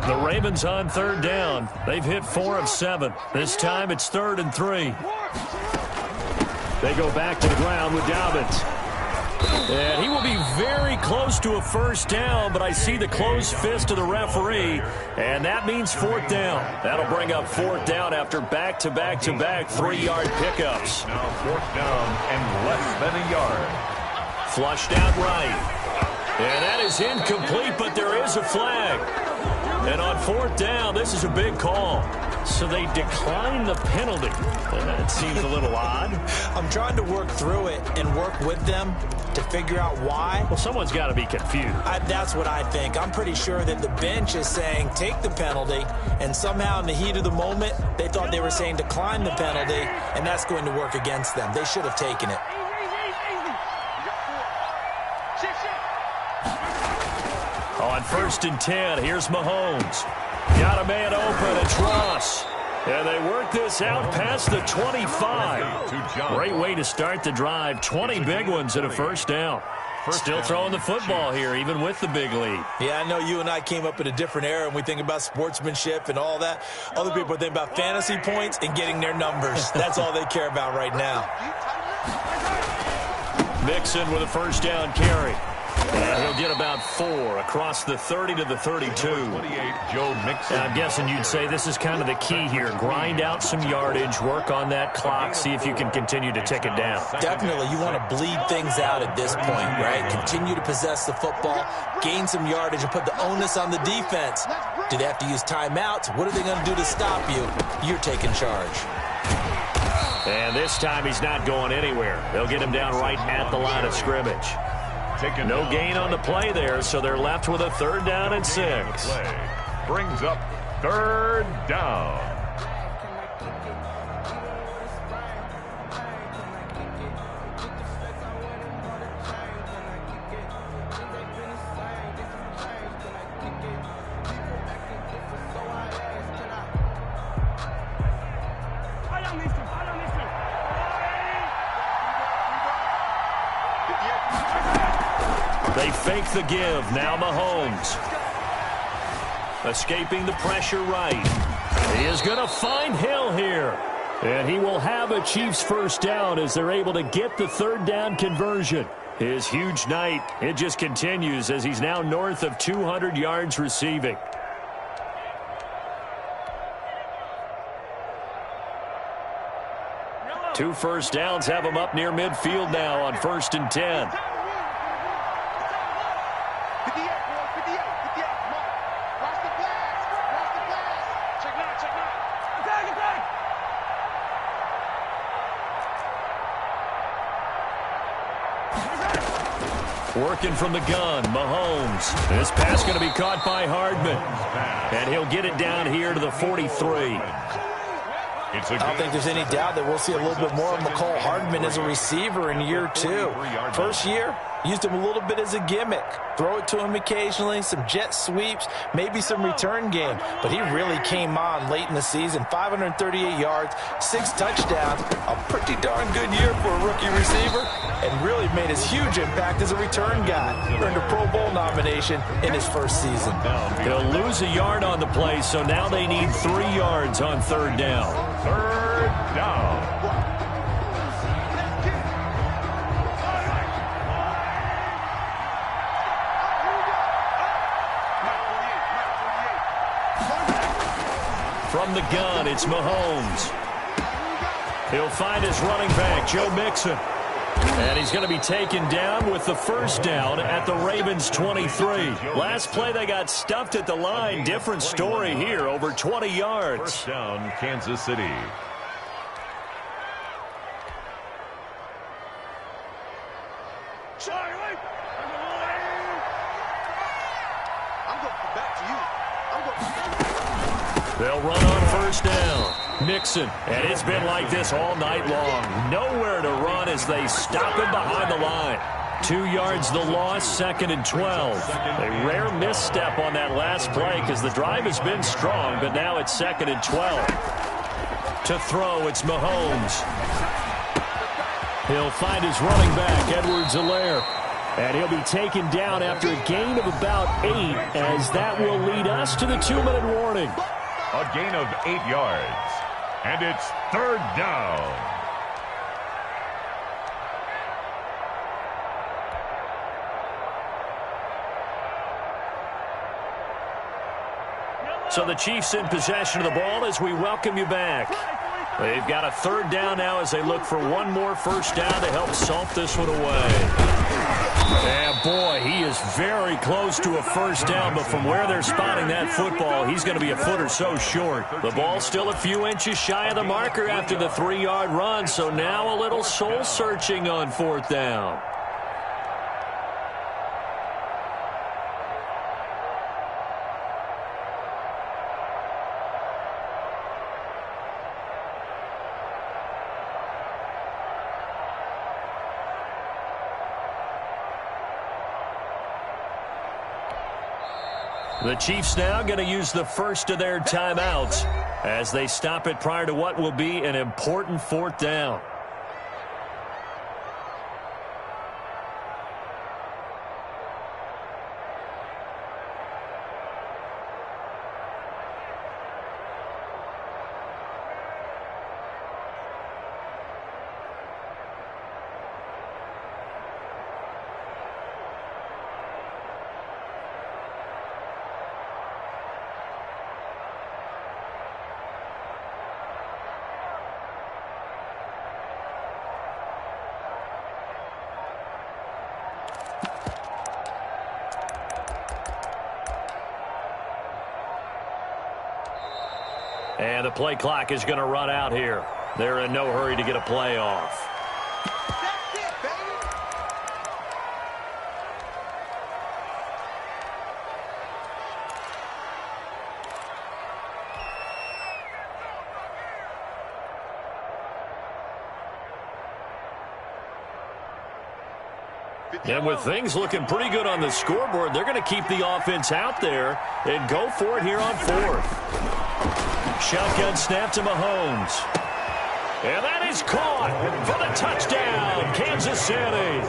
The Ravens on third down. They've hit 4 of 7. This time it's 3rd and 3. They go back to the ground with Dobbins. And he will be very close to a first down, but I see the closed fist of the referee, and that means 4th down. That'll bring up 4th down after back-to-back-to-back 3-yard pickups. Now 4th down and less than a yard. Flushed out right. And that is incomplete, but there is a flag. And on 4th down, this is a big call. So they decline the penalty. And that seems a little odd. I'm trying to work through it and work with them to figure out why. Well, someone's got to be confused. That's what I think. I'm pretty sure that the bench is saying take the penalty, and somehow in the heat of the moment, they thought they were saying decline the penalty, and that's going to work against them. They should have taken it. On 1st and 10, here's Mahomes. Got a man open, it's Ross. And they work this out past the 25. Great way to start the drive. 20 big ones and a first down. Still throwing the football here, even with the big lead. Yeah, I know you and I came up in a different era, and we think about sportsmanship and all that. Other people think about fantasy points and getting their numbers. That's all they care about right now. Mixon with a first down carry. And he'll get about 4 across the 30 to the 32. 28, Joe Mixon. And I'm guessing you'd say this is kind of the key here. Grind out some yardage, work on that clock, see if you can continue to tick it down. Definitely. You want to bleed things out at this point, right? Continue to possess the football, gain some yardage, and put the onus on the defense. Do they have to use timeouts? What are they going to do to stop you? You're taking charge. And this time he's not going anywhere. They'll get him down right at the line of scrimmage. No gain on the play there, so they're left with a 3rd down and 6. Brings up 3rd down. They fake the give. Now Mahomes. Escaping the pressure right. He is going to find Hill here. And he will have a Chiefs first down as they're able to get the 3rd down conversion. His huge night, it just continues as he's now north of 200 yards receiving. Two first downs have him up near midfield now on 1st and 10. Working from the gun, Mahomes. This pass going to be caught by Hardman. And he'll get it down here to the 43. I don't think there's any doubt that we'll see a little bit more of McCall Hardman as a receiver in year 2. First year, used him a little bit as a gimmick. Throw it to him occasionally, some jet sweeps, maybe some return game. But he really came on late in the season. 538 yards, 6 touchdowns. A pretty darn good year for a rookie receiver. And really made his huge impact as a return guy. Earned a Pro Bowl nomination in his first season. They'll lose a yard on the play, so now they need 3 yards on 3rd down. 3rd down. From the gun, it's Mahomes. He'll find his running back, Joe Mixon. And he's going to be taken down with the first down at the Ravens 23. Last play, they got stuffed at the line. Different story here, over 20 yards. First down, Kansas City. They'll run on first down. Mixon, and it's been like this all night long. Nowhere to run as they stop him behind the line. 2 yards the loss, 2nd and 12. A rare misstep on that last play because the drive has been strong, but now it's 2nd and 12. To throw, it's Mahomes. He'll find his running back, Edwards-Helaire. And he'll be taken down after a gain of about 8, as that will lead us to the 2-minute warning. A gain of 8 yards. And it's 3rd down. So the Chiefs in possession of the ball as we welcome you back. They've got a 3rd down now as they look for one more first down to help salt this one away. And boy, he is very close to a first down, but from where they're spotting that football, he's going to be a foot or so short. The ball's still a few inches shy of the marker after the 3-yard run, so now a little soul-searching on 4th down. The Chiefs now going to use the first of their timeouts as they stop it prior to what will be an important 4th down. And the play clock is going to run out here. They're in no hurry to get a play off. That's it, baby. And with things looking pretty good on the scoreboard, they're going to keep the offense out there and go for it here on 4th. Shotgun snap to Mahomes. And that is caught for the touchdown, Kansas City.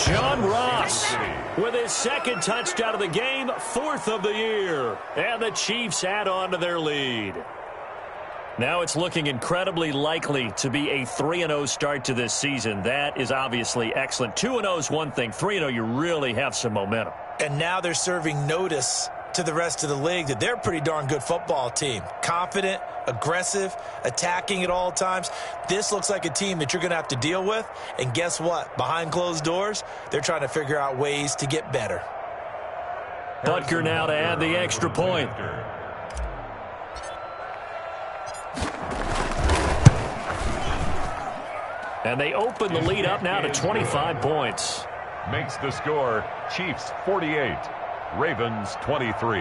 John Ross with his 2nd touchdown of the game, 4th of the year. And the Chiefs add on to their lead. Now it's looking incredibly likely to be a 3-0 start to this season. That is obviously excellent. 2-0 is one thing. 3-0, you really have some momentum. And now they're serving notice to the rest of the league that they're a pretty darn good football team. Confident, aggressive, attacking at all times. This looks like a team that you're going to have to deal with. And guess what? Behind closed doors, they're trying to figure out ways to get better. Butker now to add the extra point. And they open the lead up now to 25 points. Makes the score Chiefs 48, Ravens 23.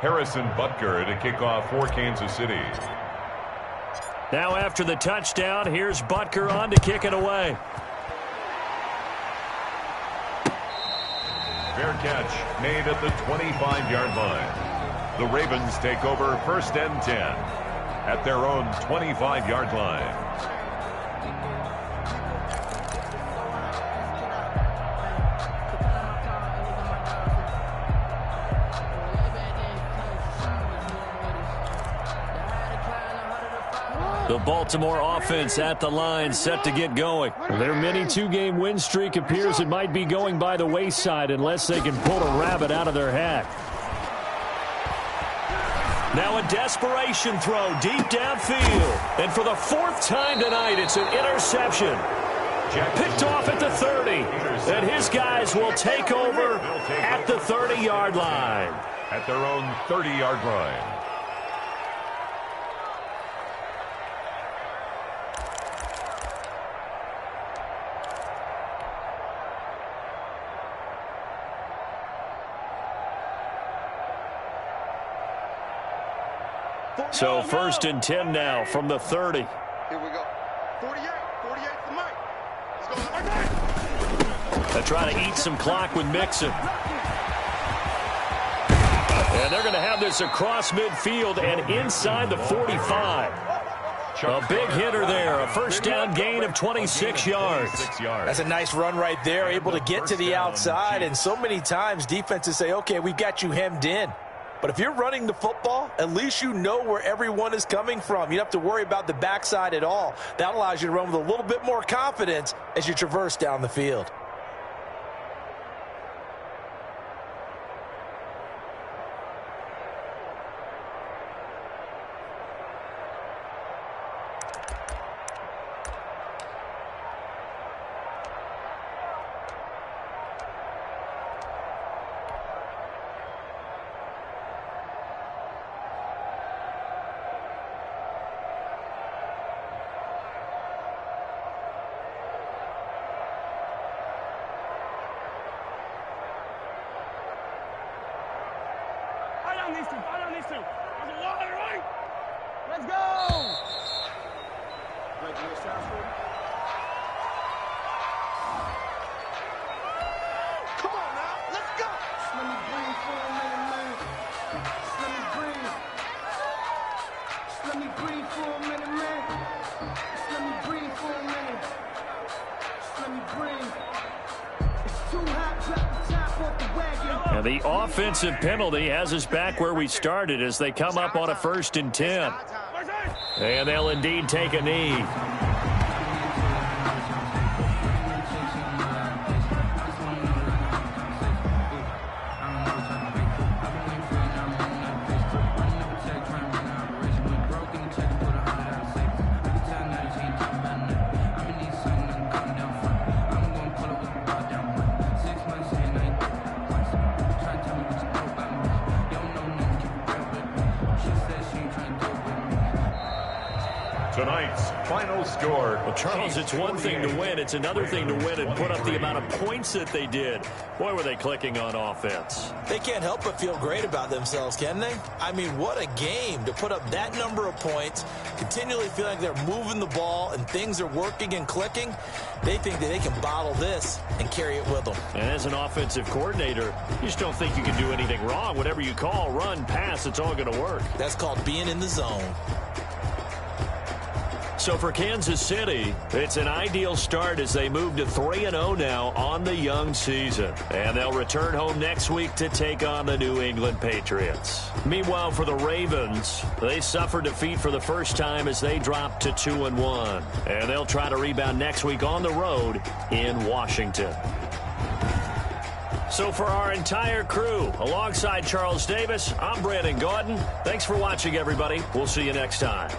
Harrison Butker to kick off for Kansas City. Now after the touchdown, here's Butker on to kick it away. Fair catch made at the 25-yard line. The Ravens take over 1st and 10 at their own 25-yard line. The Baltimore offense at the line, set to get going. Their mini 2-game win streak appears it might be going by the wayside unless they can pull a rabbit out of their hat. Now a desperation throw deep downfield. And for the 4th time tonight, it's an interception. Picked off at the 30. And his guys will take over at the 30-yard line. At their own 30-yard line. So 1st and 10 now from the 30. Here we go. 48 to Mike. Let's go. They try to eat some clock with Mixon. And they're going to have this across midfield and inside the 45. A big hitter there. A 1st down gain of 26 yards. That's a nice run right there. Able to get to the outside. And so many times defenses say, okay, we've got you hemmed in. But if you're running the football, at least you know where everyone is coming from. You don't have to worry about the backside at all. That allows you to run with a little bit more confidence as you traverse down the field. Let's go! Come on now, let's go! Just let me breathe for a minute, man. Just let me breathe. Just let me breathe for a minute, man. Just let me breathe for a minute. Just let me breathe. It's too hot, drop the top off the wagon. And the offensive penalty has us back where we started as they come up on a 1st and 10. And they'll indeed take a knee. Tonight's final score. Well, Charles, it's one thing to win. It's another thing to win and put up the amount of points that they did. Boy, were they clicking on offense. They can't help but feel great about themselves, can they? I mean, what a game to put up that number of points, continually feeling like they're moving the ball and things are working and clicking. They think that they can bottle this and carry it with them. And as an offensive coordinator, you just don't think you can do anything wrong. Whatever you call, run, pass, it's all going to work. That's called being in the zone. So for Kansas City, it's an ideal start as they move to 3-0 now on the young season. And they'll return home next week to take on the New England Patriots. Meanwhile, for the Ravens, they suffered defeat for the first time as they dropped to 2-1. And they'll try to rebound next week on the road in Washington. So for our entire crew, alongside Charles Davis, I'm Brandon Gordon. Thanks for watching, everybody. We'll see you next time.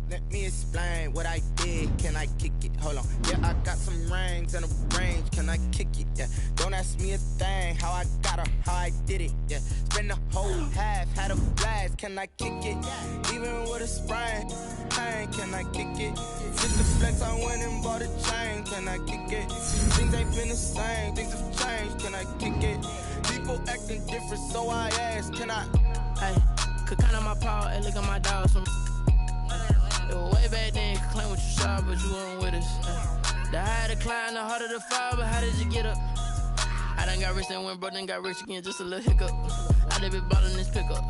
Let me explain what I did. Can I kick it? Hold on. Yeah, I got some rings and a range. Can I kick it? Yeah. Don't ask me a thing. How I got her, how I did it. Yeah. Spend the whole half, had a blast. Can I kick it? Even with a sprain. Pain, can I kick it? Just the flex, I went and bought a chain. Can I kick it? Things ain't been the same. Things have changed. Can I kick it? People acting different, so I ask. Can I? Hey, could count on my power and look at my dogs from. It was way back then, could claim what you saw, but you weren't with us. The higher the climb, the harder the fall, but how did you get up? I done got rich and went broke, then got rich again, just a little hiccup. I done been bottling this pickup.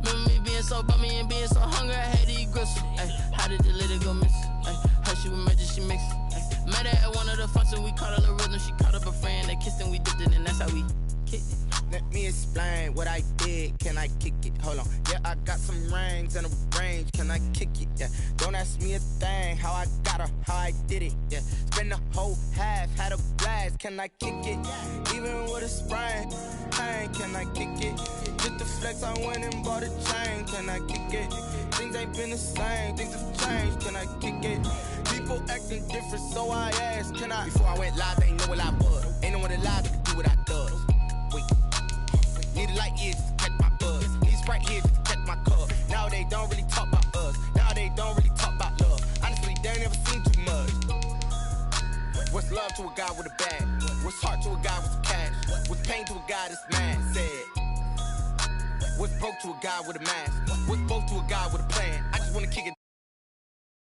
Remember me being so bummy and being so hungry, I had to eat gristle. Ay, how did the lady go miss? Her she was magic, she mixed. Met her at one of the functions, we caught a little rhythm, she caught up a friend, they kissed and we dipped it, and that's how we kicked it. Let me explain what I did. Can I kick it? Hold on. Yeah, I got some rings and a range. Can I kick it? Yeah. Don't ask me a thing. How I got her, how I did it. Yeah. Spend the whole half, had a blast. Can I kick it? Even with a sprain. Pain, can I kick it? Just the flex, I went and bought a chain. Can I kick it? Things ain't been the same. Things have changed. Can I kick it? People acting different, so I asked. Can I? Before I went live, they ain't know what I was. Ain't no one alive that could do what I does. Need a light years to catch my buzz. Need Sprite here to catch my cup. Now they don't really talk about us. Now they don't really talk about love. Honestly, they ain't never seen too much. What's love to a guy with a bag? What's heart to a guy with some cash? What's pain to a guy that's mad? Said. What's broke to a guy with a mask? What's both to a guy with a plan? I just wanna kick it.